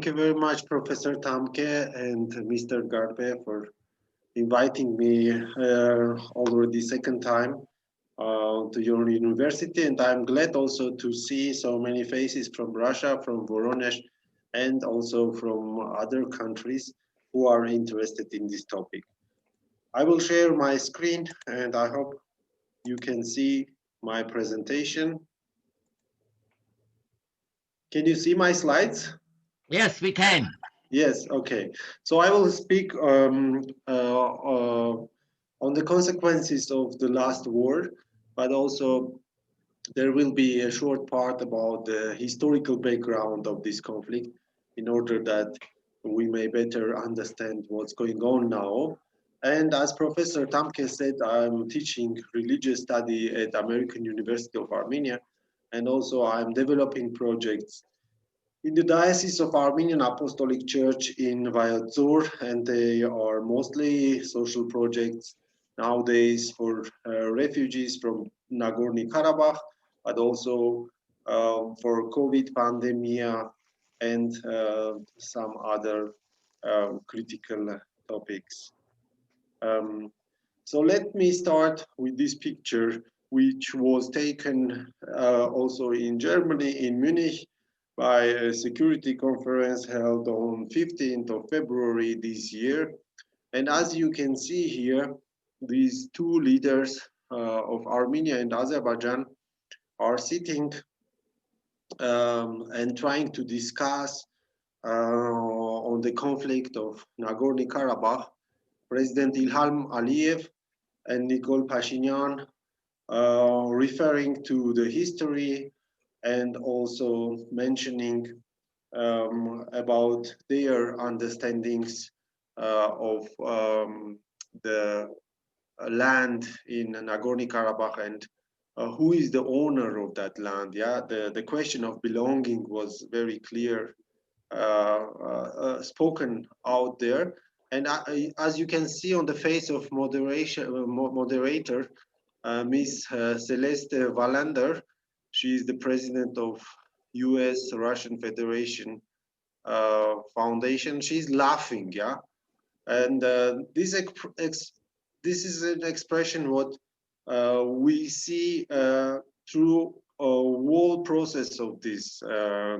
Thank you very much, Professor Tamcke and Mr. Garbe, for inviting me already second time to your university. And I'm glad also to see so many faces from Russia, from Voronezh, and also from other countries who are interested in this topic. I will share my screen and I hope you can see my presentation. Can you see my slides? Yes, we can. Yes, okay. So I will speak on the consequences of the last war, but also there will be a short part about the historical background of this conflict in order that we may better understand what's going on now. And as Professor Tamcke said, I'm teaching religious study at American University of Armenia, and also I'm developing projects in the Diocese of Armenian Apostolic Church in Vayadzor, and they are mostly social projects nowadays for refugees from Nagorno-Karabakh, but also for COVID pandemic and some other critical topics. So let me start with this picture, which was taken also in Germany, in Munich, by a security conference held on 15th of February this year. And as you can see here, these two leaders of Armenia and Azerbaijan are sitting and trying to discuss on the conflict of Nagorno-Karabakh. President Ilham Aliev and Nikol Pashinyan referring to the history and also mentioning about their understandings of the land in Nagorno-Karabakh and who is the owner of that land. Yeah, the question of belonging was very clear spoken out there. And as you can see on the face of moderator, Miss Celeste Wallander, she is the president of US-Russian Federation Foundation. She's laughing, yeah. And this is an expression what we see through a whole process of this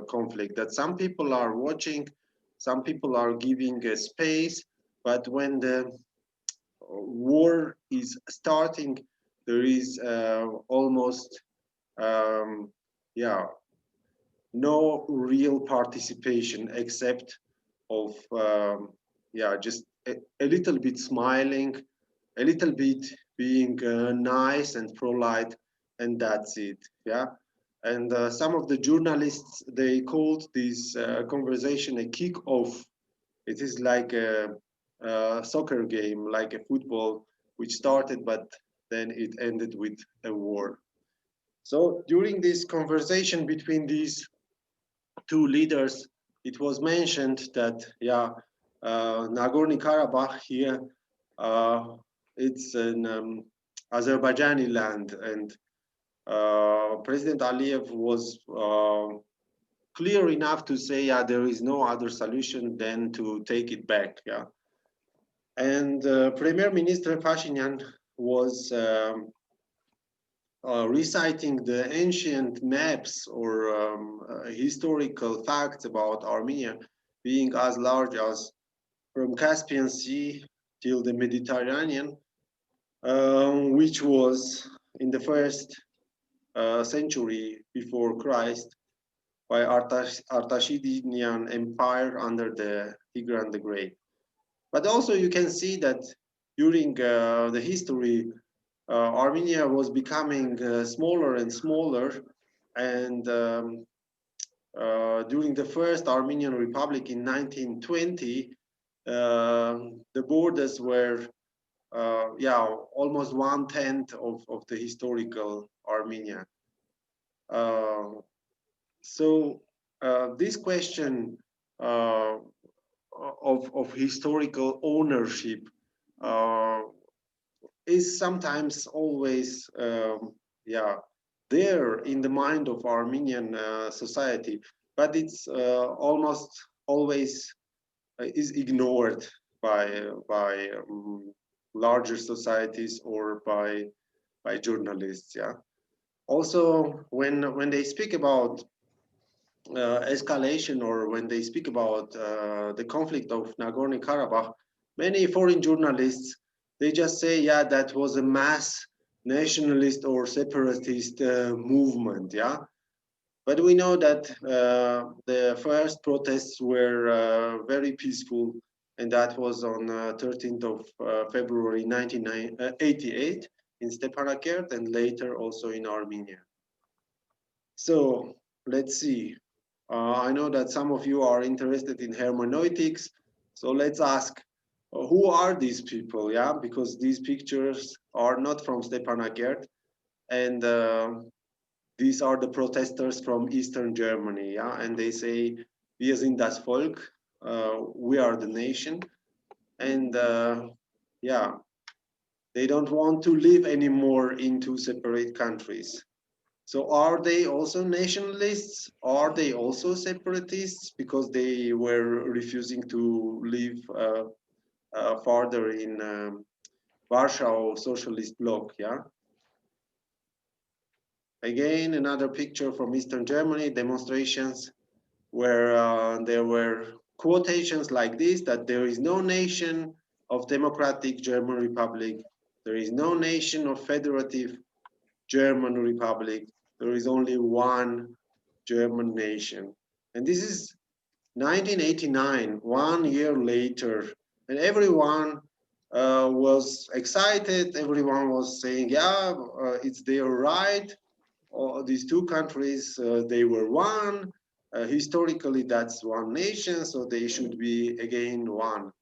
conflict, that some people are watching, some people are giving a space, but when the war is starting, there is almost no real participation except of just a little bit smiling, a little bit being nice and polite, and that's it. Yeah. And some of the journalists, they called this conversation a kick-off. It is like a soccer game, like a football, which started, but then it ended with a war. So during this conversation between these two leaders, it was mentioned that, Nagorno-Karabakh here, it's an Azerbaijani land, and President Aliev was clear enough to say, there is no other solution than to take it back. Yeah. And Premier Minister Pashinyan was reciting the ancient maps or historical facts about Armenia being as large as from Caspian Sea till the Mediterranean, which was in the first century before Christ by Artashidian Empire under the Tigran the Great. But also you can see that during the history, Armenia was becoming smaller and smaller, and during the first Armenian Republic in 1920, the borders were almost 1/10 of the historical Armenia. So this question of historical ownership is sometimes always there in the mind of Armenian society, but it's almost always is ignored by larger societies or by journalists. Yeah. Also, when they speak about escalation, or when they speak about the conflict of Nagorno-Karabakh, many foreign journalists, they just say, yeah, that was a mass nationalist or separatist movement. Yeah. But we know that the first protests were very peaceful, and that was on 13th of February 1988 in Stepanakert, and later also in Armenia. So let's see. I know that some of you are interested in hermeneutics, so let's ask, who are these people? Yeah, because these pictures are not from Stepanakert, and these are the protesters from Eastern Germany, yeah, and they say, "Wir sind das Volk," we are the nation, and yeah, they don't want to live anymore in two separate countries. So are they also nationalists? Are they also separatists because they were refusing to live farther in Warsaw Socialist Bloc? Yeah. Again, another picture from Eastern Germany, demonstrations where there were quotations like this, that there is no nation of democratic German Republic, there is no nation of federative German Republic, there is only one German nation. And this is 1989, 1 year later, and everyone was excited, everyone was saying, yeah, it's their right. These two countries, they were one. Historically, that's one nation, so they should be again one.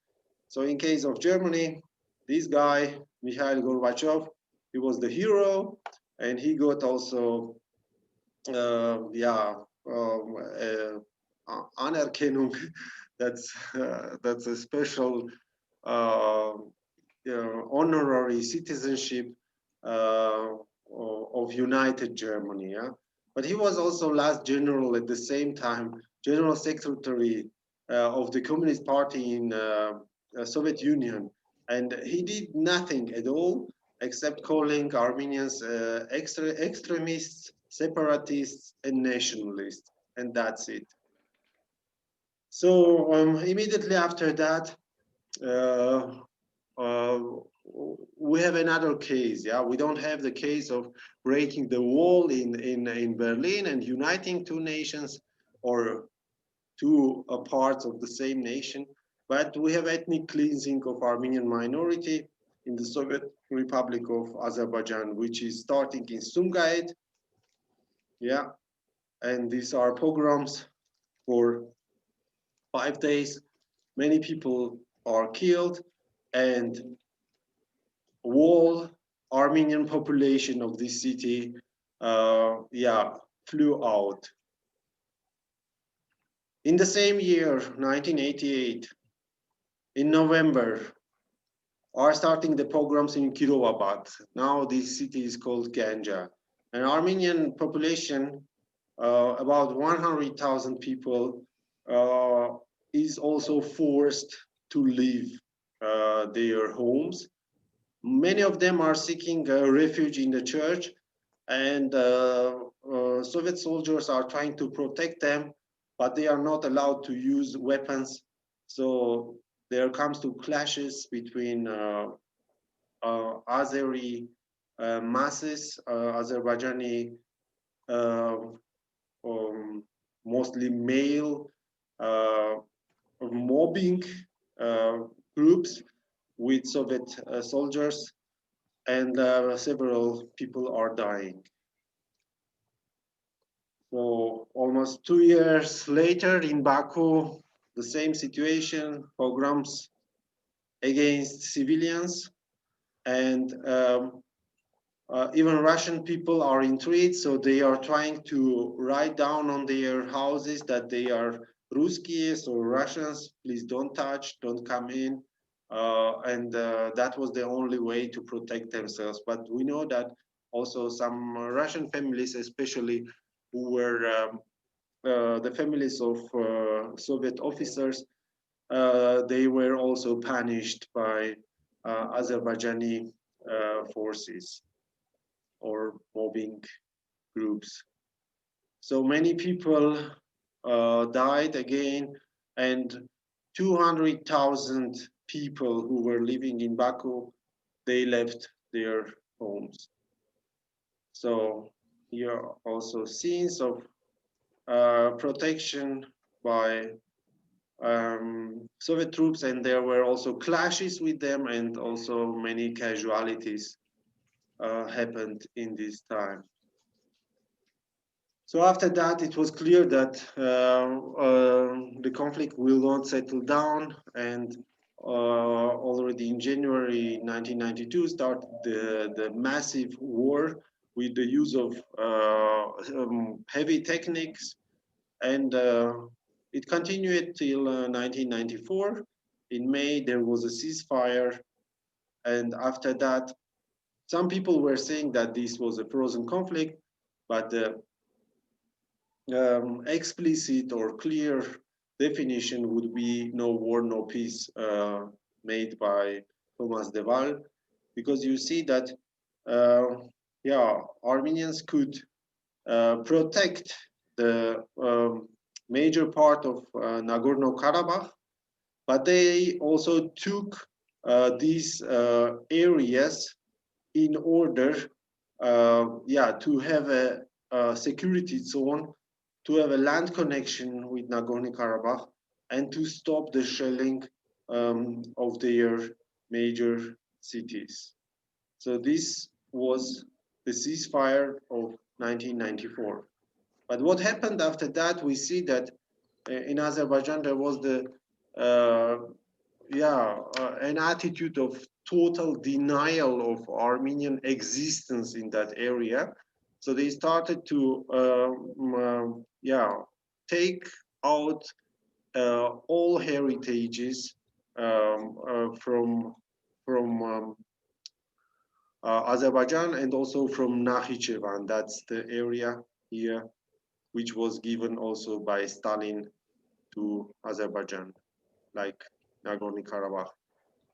So in case of Germany, this guy, Mikhail Gorbachev, he was the hero, and he got also, Anerkennung. That's a special honorary citizenship of United Germany. Yeah? But he was also last general at the same time, general secretary of the Communist Party in Soviet Union. And he did nothing at all except calling Armenians extremists, separatists, and nationalists. And that's it. So immediately after that, we have another case. Yeah, we don't have the case of breaking the wall in Berlin and uniting two nations or two parts of the same nation, but we have ethnic cleansing of Armenian minority in the Soviet Republic of Azerbaijan, which is starting in Sumgait. Yeah, and these are pogroms for 5 days. Many people are killed, and whole Armenian population of this city, flew out. In the same year, 1988, in November, are starting the pogroms in Kirovabad. Now this city is called Ganja. An Armenian population, about 100,000 people, is also forced to leave their homes. Many of them are seeking refuge in the church, and Soviet soldiers are trying to protect them, but they are not allowed to use weapons. So there comes to clashes between Azeri masses, Azerbaijani, mostly male mobbing groups with Soviet soldiers, and several people are dying. So almost 2 years later in Baku, the same situation, pogroms against civilians, and even Russian people are intrigued, so they are trying to write down on their houses that they are Ruskies or Russians, please don't touch, don't come in. And that was the only way to protect themselves. But we know that also some Russian families, especially who were the families of Soviet officers, they were also punished by Azerbaijani forces or mobbing groups. So many people died again, and 200,000 people who were living in Baku, they left their homes. So here are also scenes of protection by Soviet troops, and there were also clashes with them, and also many casualties happened in this time. So after that, it was clear that the conflict will not settle down, and already in January 1992 started the massive war with the use of heavy techniques, and it continued till 1994. In May, there was a ceasefire, and after that, some people were saying that this was a frozen conflict, but the explicit or clear definition would be no war, no peace, made by Thomas de Waal, because you see that, yeah, Armenians could protect the major part of Nagorno-Karabakh, but they also took these areas in order, yeah, to have a security zone, to have a land connection with Nagorno-Karabakh, and to stop the shelling of their major cities. So this was the ceasefire of 1994. But what happened after that, we see that in Azerbaijan there was the an attitude of total denial of Armenian existence in that area. So they started to take out all heritages from Azerbaijan, and also from Nakhichevan. That's the area here, which was given also by Stalin to Azerbaijan, like Nagorno-Karabakh.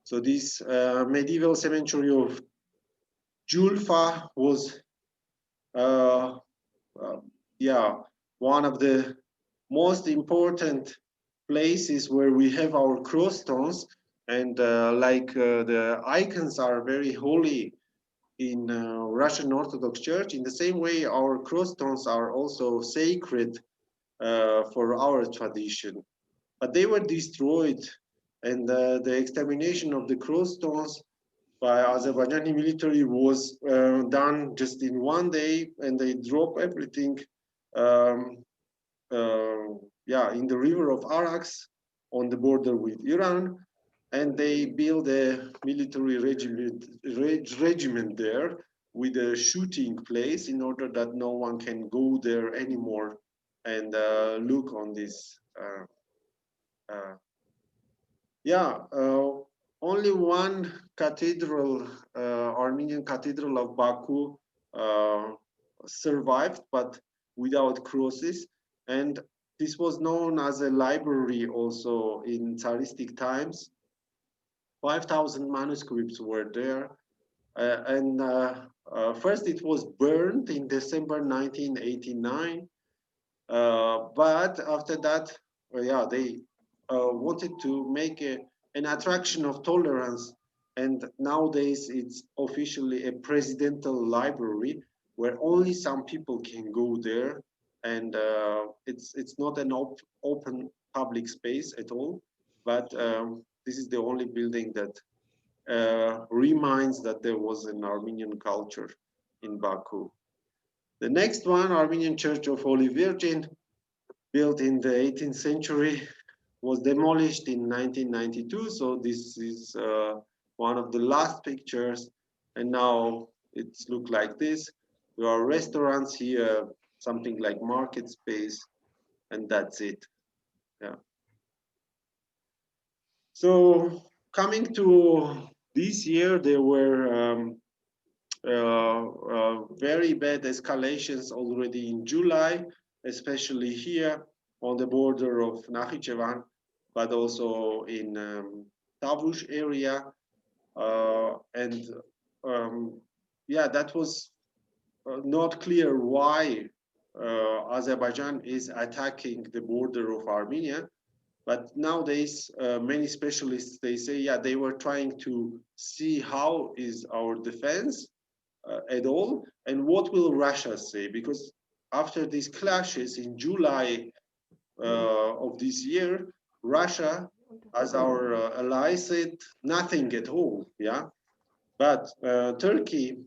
So this medieval cemetery of Julfa was, one of the most important places where we have our crossstones, and the icons are very holy in Russian Orthodox Church. In the same way, our crossstones are also sacred for our tradition. But they were destroyed, and the extermination of the crossstones by Azerbaijani military was done just in one day, and they dropped everything in the river of Arax on the border with Iran, and they built a military regiment there with a shooting place in order that no one can go there anymore and look on this. Only one cathedral, Armenian cathedral of Baku, survived, but without crosses. And this was known as a library also in Tsaristic times. 5,000 manuscripts were there. First it was burned in December 1989. But after that, they wanted to make an attraction of tolerance. And nowadays it's officially a presidential library where only some people can go there. And it's not an open public space at all, but this is the only building that reminds that there was an Armenian culture in Baku. The next one, Armenian Church of Holy Virgin, built in the 18th century, was demolished in 1992. So this is one of the last pictures, and now it's look like this. There are restaurants here, something like market space, and that's it. Yeah. So coming to this year, there were very bad escalations already in July. especially here on the border of Nakhichevan, but also in Tavush area. And yeah, that was not clear why Azerbaijan is attacking the border of Armenia. But nowadays, many specialists, they say, yeah, they were trying to see how is our defense at all, and what will Russia say? Because after these clashes in July of this year, Russia, as our ally, said nothing at all. Yeah, but Turkey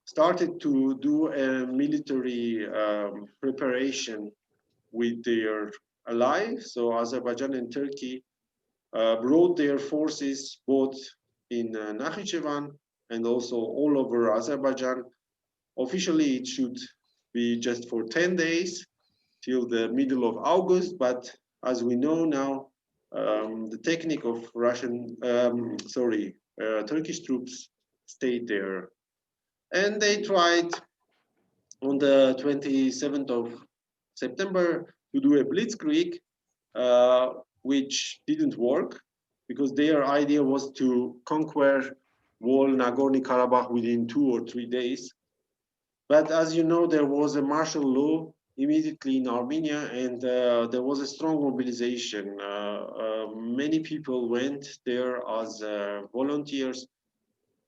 started to do a military preparation with their ally. So Azerbaijan and Turkey brought their forces both in Nakhichevan and also all over Azerbaijan. Officially, it should be just for 10 days till the middle of August, but as we know now, the technique of Turkish troops stayed there. And they tried on the 27th of September to do a blitzkrieg, which didn't work because their idea was to conquer whole Nagorno-Karabakh within 2 or 3 days. But as you know, there was a martial law immediately in Armenia, and there was a strong mobilization. Many people went there as volunteers,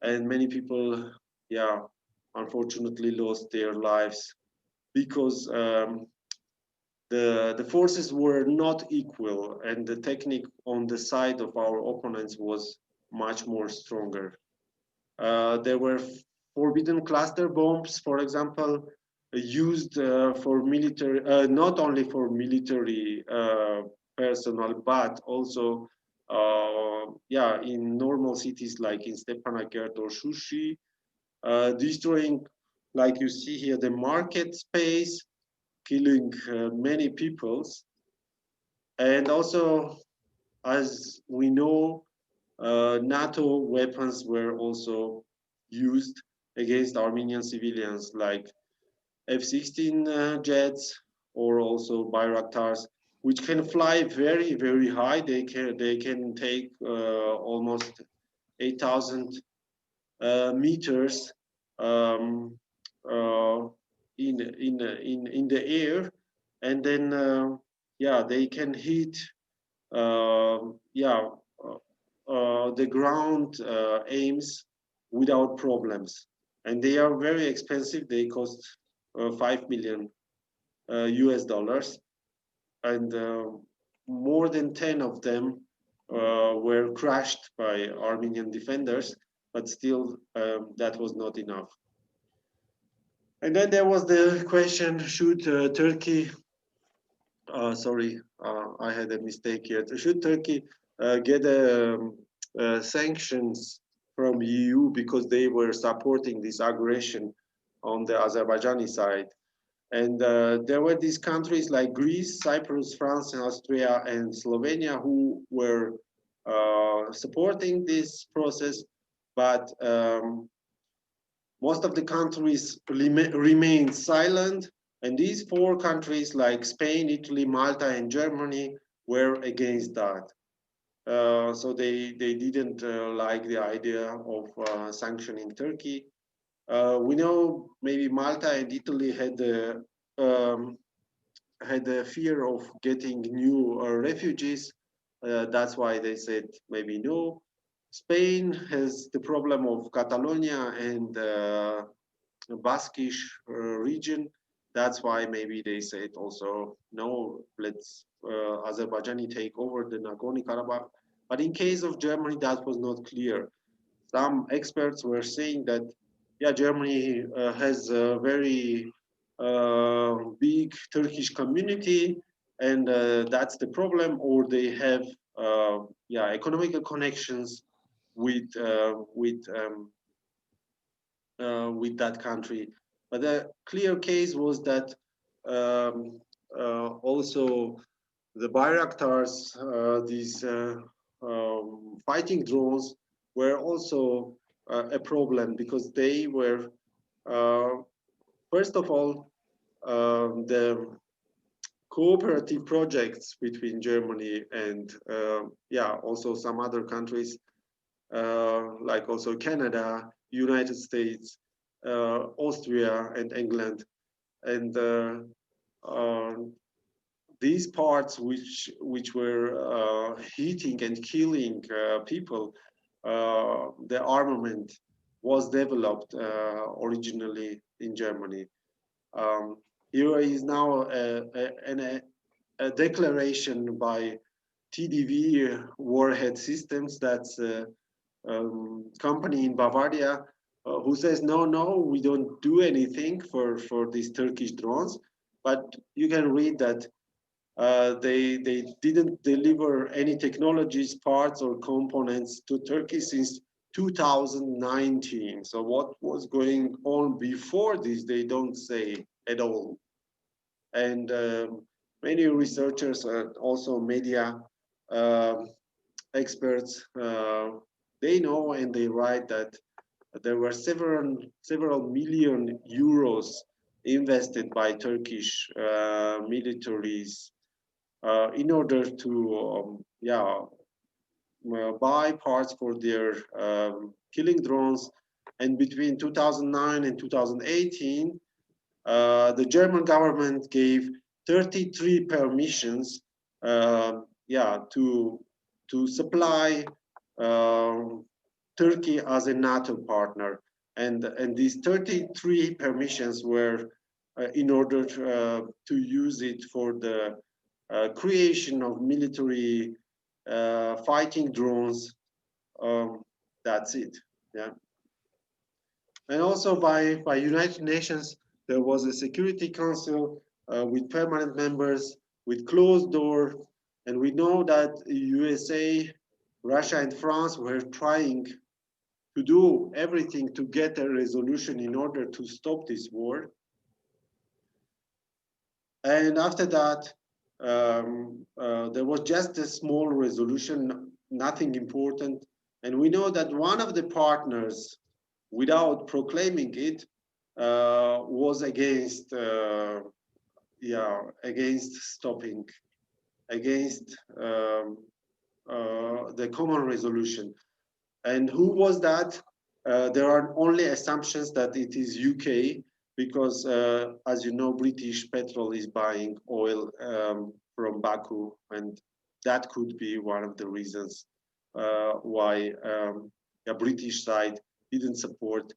and many people, yeah, unfortunately lost their lives because the forces were not equal, and the technique on the side of our opponents was much more stronger. There were forbidden cluster bombs, for example, used for military, not only for military personnel, but also, yeah, in normal cities like in Stepanakert or Shushi, destroying, like you see here, the market space, killing many peoples. And also, as we know, NATO weapons were also used against Armenian civilians, like F-16 jets or also Bayraktars, which can fly very, very high. They can take almost 8,000 meters in the air, and then yeah, they can hit yeah, the ground aims without problems, and they are very expensive. They cost 5 million US dollars, and more than 10 of them were crashed by Armenian defenders, but still that was not enough. And then there was the question, should Turkey, sorry, I had a mistake here. Should Turkey get sanctions from EU because they were supporting this aggression on the Azerbaijani side? And there were these countries like Greece, Cyprus, France, and Austria, and Slovenia who were supporting this process, but most of the countries remained silent, and these 4 countries like Spain, Italy, Malta, and Germany were against that. So they didn't like the idea of sanctioning Turkey. We know maybe Malta and Italy had the fear of getting new refugees. That's why they said maybe no. Spain has the problem of Catalonia and Basquish region. That's why maybe they said also no, let's Azerbaijani take over the Nagorno-Karabakh. But in case of Germany, that was not clear. Some experts were saying that, yeah, Germany has a very big Turkish community, and that's the problem, or they have yeah, economical connections with that country. But the clear case was that also the Bayraktars, these fighting drones, were also a problem because they were, first of all, the cooperative projects between Germany and yeah, also some other countries like also Canada, United States, Austria, and England, and these parts which were hitting and killing people, the armament was developed originally in Germany. Here is now a declaration by TDV Warhead Systems, that's a company in Bavaria, who says, no, we don't do anything for these Turkish drones. But you can read that they didn't deliver any technologies, parts, or components to Turkey since 2019. So what was going on before this, they don't say at all. And many researchers, also media experts, they know and they write that there were several million euros invested by Turkish militaries in order to buy parts for their killing drones. And between 2009 and 2018, the German government gave 33 permissions to supply Turkey as a NATO partner. And these 33 permissions were in order to use it for the creation of military fighting drones. That's it. Yeah. And also by United Nations, there was a Security Council with permanent members, with closed door, and we know that USA, Russia, and France were trying to do everything to get a resolution in order to stop this war. And after that, there was just a small resolution, nothing important. And we know that one of the partners, without proclaiming it, was against stopping, against the common resolution. And who was that? There are only assumptions that it is UK, because as you know, British petrol is buying oil from Baku, and that could be one of the reasons why the British side didn't support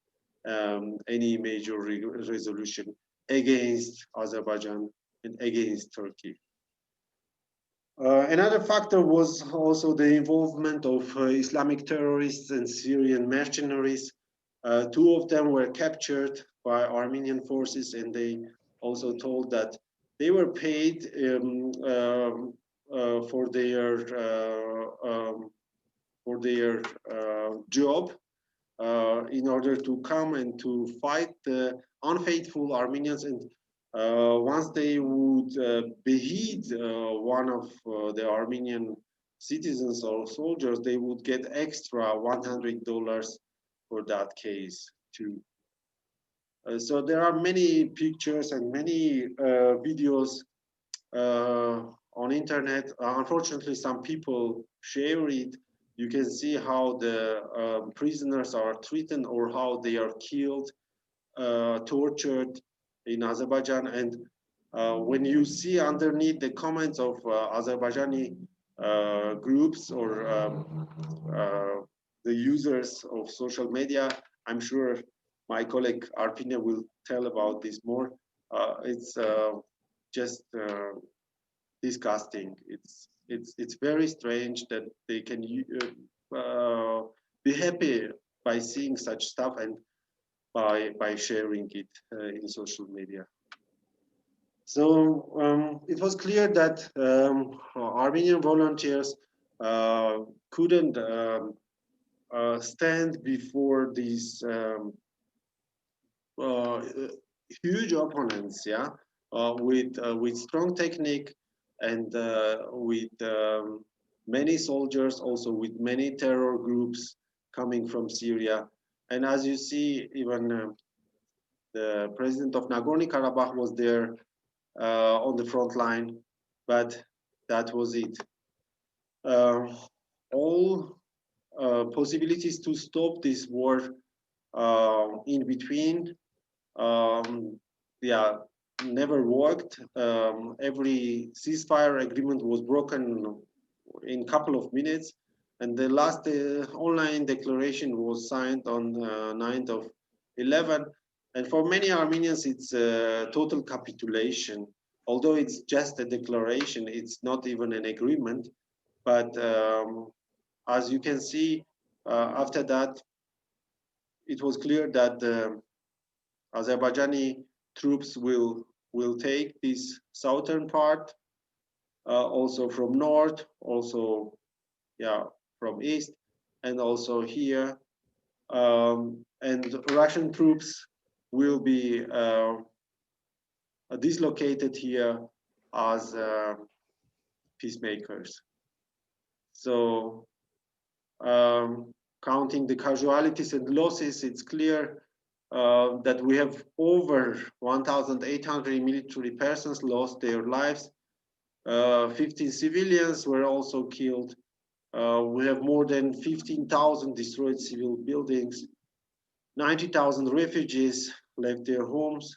any major resolution against Azerbaijan and against Turkey. Another factor was also the involvement of Islamic terrorists and Syrian mercenaries. Two of them were captured by Armenian forces, and they also told that they were paid for their job in order to come and to fight the unfaithful Armenians. And once they would behead one of the Armenian citizens or soldiers, they would get extra $100 for that case too. So there are many pictures and many videos on internet. Unfortunately, some people share it. You can see how the prisoners are treated or how they are killed, tortured in Azerbaijan. And when you see underneath the comments of Azerbaijani groups or the users of social media, I'm sure my colleague Arpine will tell about this more. It's just disgusting. It's very strange that they can be happy by seeing such stuff and by sharing it in social media. So it was clear that Armenian volunteers couldn't stand before these huge opponents, yeah, with strong technique and with many soldiers, also with many terror groups coming from Syria. And as you see, even the president of Nagorno-Karabakh was there on the front line, but that was it. All possibilities to stop this war in between, yeah, never worked. Every ceasefire agreement was broken in a couple of minutes, and the last online declaration was signed on 9th of 11. And for many Armenians, it's a total capitulation. Although it's just a declaration, it's not even an agreement. But as you can see, after that, it was clear that the Azerbaijani troops will take this southern part, also from north, also from east, and also here. And Russian troops will be dislocated here as peacemakers. So counting the casualties and losses, it's clear that we have over 1,800 military persons lost their lives. 15 civilians were also killed. We have more than 15,000 destroyed civil buildings. 90,000 refugees left their homes.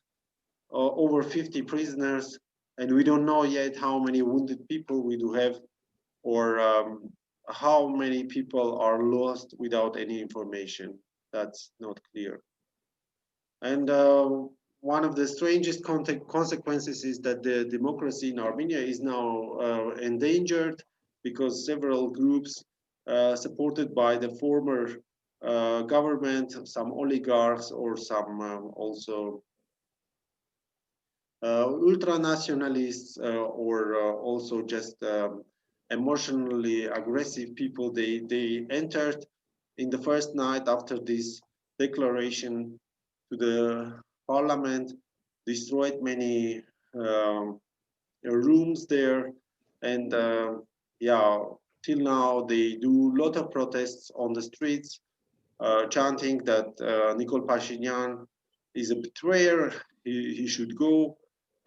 Over 50 prisoners. And we don't know yet how many wounded people we do have, or how many people are lost without any information. That's not clear. And one of the strangest consequences is that the democracy in Armenia is now endangered, because several groups supported by the former government, some oligarchs or some also ultra-nationalists or also just emotionally aggressive people, they entered in the first night after this declaration to the parliament, destroyed many rooms there, and yeah, till now they do a lot of protests on the streets, chanting that Nikol Pashinyan is a betrayer, he should go,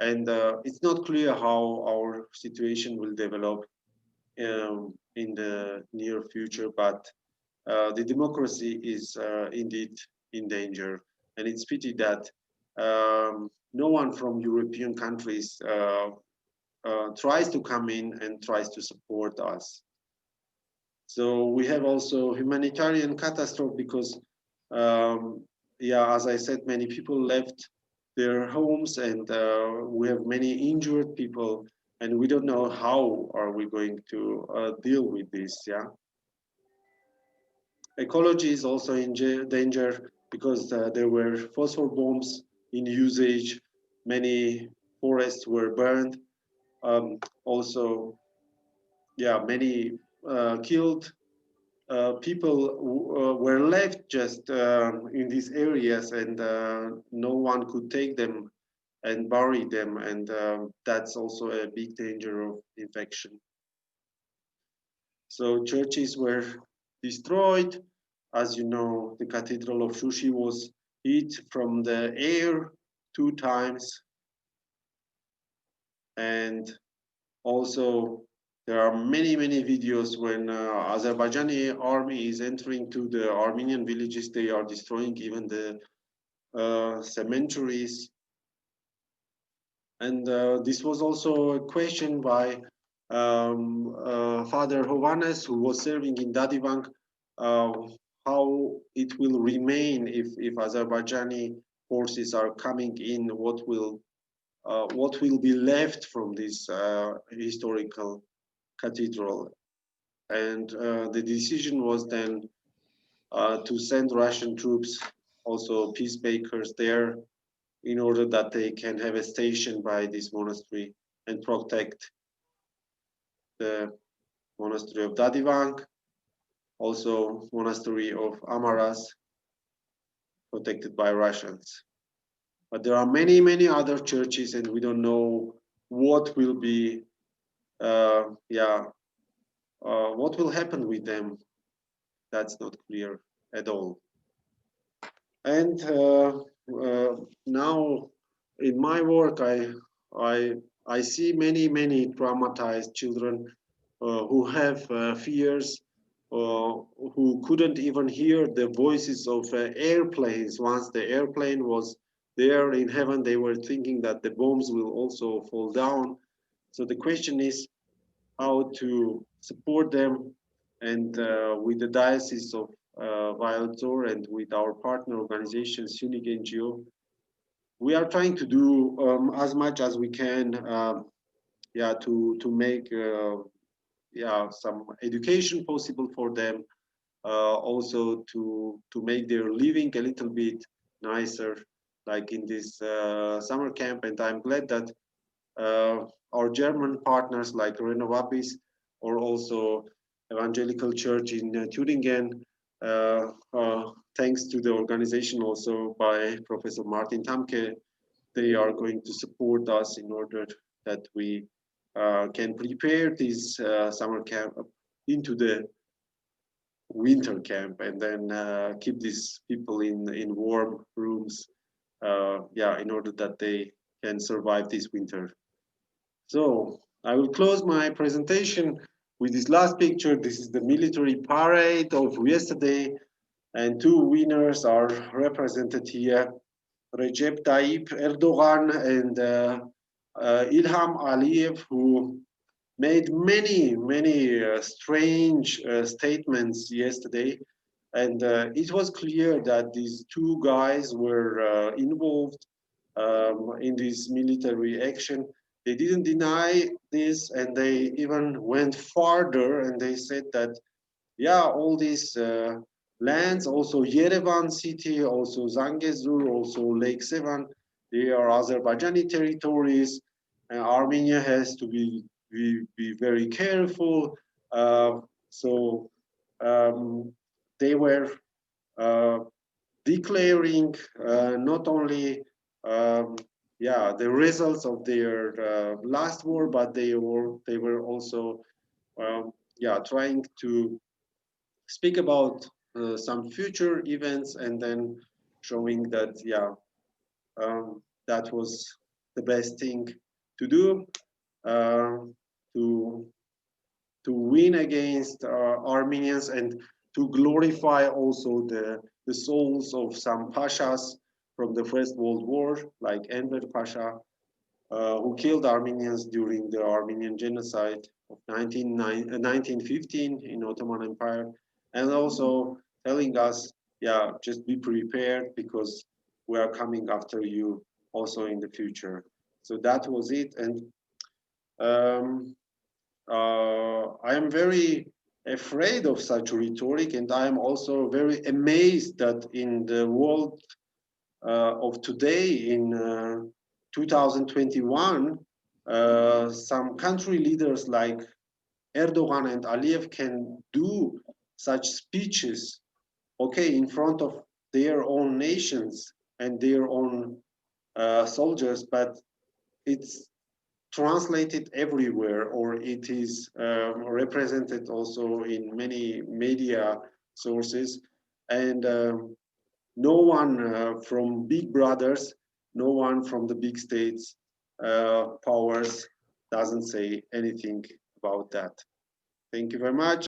and it's not clear how our situation will develop in the near future, but the democracy is indeed in danger. And it's pity that no one from European countries tries to come in and tries to support us. So we have also humanitarian catastrophe because, yeah, as I said, many people left their homes, and we have many injured people, and we don't know how are we going to deal with this. Yeah. Ecology is also in danger because there were phosphor bombs in usage. Many forests were burned. Also, yeah, many killed people were left just in these areas, and no one could take them and bury them, and that's also a big danger of infection. So churches were destroyed. As you know, the Cathedral of Shushi was hit from the air 2 times. And also there are many videos when Azerbaijani army is entering to the Armenian villages. They are destroying even the cemeteries. And this was also a question by Father Hovannes, who was serving in Dadivank, how it will remain if Azerbaijani forces are coming in, what will be left from this historical cathedral. And the decision was then to send Russian troops, also peacemakers there, in order that they can have a station by this monastery and protect the Monastery of Dadivank, also Monastery of Amaras, protected by Russians. But there are many other churches, and we don't know what will be, what will happen with them. That's not clear at all. And now in my work, I I see many traumatized children who have fears, who couldn't even hear the voices of airplanes. Once the airplane was there in heaven, they were thinking that the bombs will also fall down. So the question is how to support them, and with the Diocese of Valtor and with our partner organizations, Unique NGO, we are trying to do as much as we can, yeah, to make yeah, some education possible for them, also to make their living a little bit nicer, like in this summer camp. And I'm glad that our German partners like Renovabis or also Evangelical Church in Thüringen, thanks to the organization also by Professor Martin Tamcke, they are going to support us in order that we can prepare this summer camp into the winter camp, and then keep these people in warm rooms, yeah, in order that they can survive this winter. So I will close my presentation with this last picture. This is the military parade of yesterday, and two winners are represented here: Recep Tayyip Erdogan and Ilham Aliev, who made many strange statements yesterday. And it was clear that these two guys were involved in this military action. They didn't deny this, and they even went farther, and they said that, yeah, all these lands, also Yerevan city, also Zangezur, also Lake Sevan, they are Azerbaijani territories, and Armenia has to be very careful. So they were declaring not only yeah, the results of their last war, but they were also yeah, trying to speak about some future events, and then showing that, yeah, that was the best thing to do, uh, to win against Armenians, and to glorify also the souls of some pashas from the First World War, like Enver Pasha, who killed Armenians during the Armenian genocide of 1915 in Ottoman Empire, and also telling us, yeah, just be prepared because we are coming after you also in the future. So that was it. And I am very afraid of such rhetoric, and I am also very amazed that in the world of today, in 2021, some country leaders like Erdogan and Aliev can do such speeches, okay, in front of their own nations and their own soldiers, but it's translated everywhere, or it is represented also in many media sources, and no one from big brothers, no one from the big states powers doesn't say anything about that. Thank you very much.